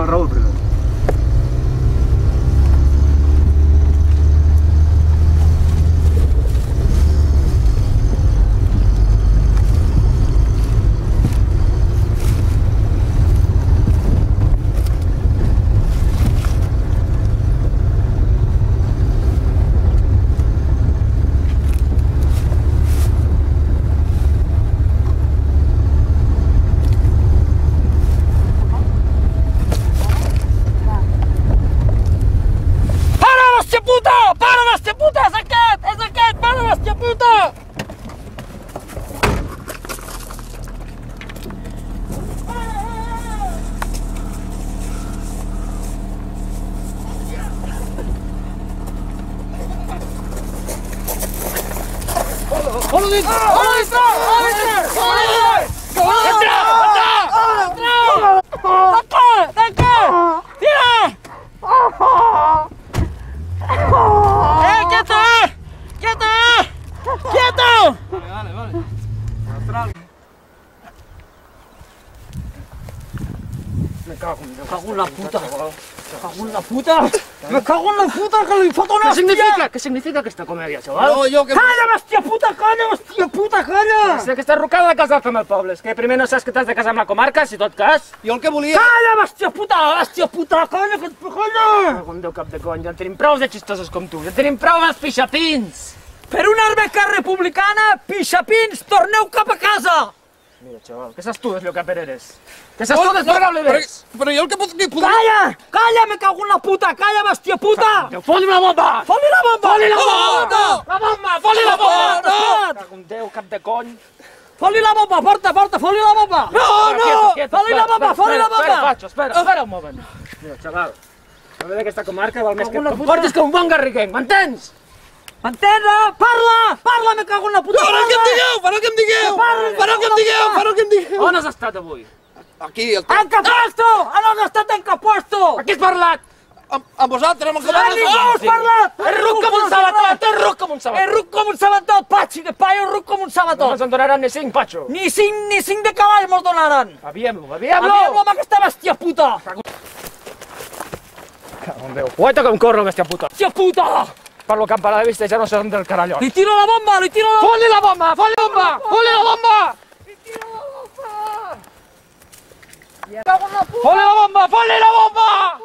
el Raül primer. Hola dintre! Hola dintre! Hola dintre! Entra! Entra! Tanca! Tanca! Tira! ¡Quieto! ¡Quieto! ¡Quieto! Vale. Me cago en la puta. Me cago en la puta. Me cago en la puta que li fot una hòstia. Què significa aquesta comèdia, xaval? No, jo que... Calla, bèstia puta, calla, bèstia puta, calla! Sé que estàs rucant de casar-te amb el poble. És que primer no saps que t'has de casar amb la comarca, si tot cas. Jo el que volia... Calla, bèstia puta, calla, que et calla! Algun Déu cap de cony, ja en tenim prou de xistosos com tu. Ja en tenim prou dels pixapins. Per una arbeca republicana, pixapins, torneu cap a casa! Mira, xaval, què saps tu del que eres? Què saps tu del programa Oliveres? Però jo el que podria... Calla! Calla, me cago en la puta! Calla, bèstia puta! Fot-li una bomba! Fot-li la bomba! Fot-li la bomba! La bomba! Fot-li la bomba! Cago en Déu, cap de cony! Fot-li la bomba! Porta, fot-li la bomba! No! Fot-li la bomba! Fot-li la bomba! Espera un moment. Mira, xaval, a veure aquesta comarca val més que et comportis com un bon garriguenc, m'entens? M'entens? Parla, me cago en la puta! Fareu el que em digueu! Fareu el que em digueu! On has estat avui? Aquí, el En què puesto? On has estat en què puesto? Aquí has parlat! amb vosaltres, amb el A ningú has parlat! És ruc com un sabatot, és ruc com un sabatot! És ruc com un sabatot, patxi de paio, ruc com un No sabatot! ens en donaran ni 5, Patxo! Ni cinc de cavall mos donaran! Aviam-lo! Aviam-lo amb aquesta bèstia puta! Cago en Déu! Guaita com corre, bèstia puta! Bèstia puta! Per lo que em para de vista ja no sé on del carallot. Li tiro la bomba, li tiro la bomba! Fot-li la bomba! Fot-li la bomba! Fot-li la bomba! Li tiro la bomba! Me cago en la puta! Fot-li la bomba! Fot-li la bomba!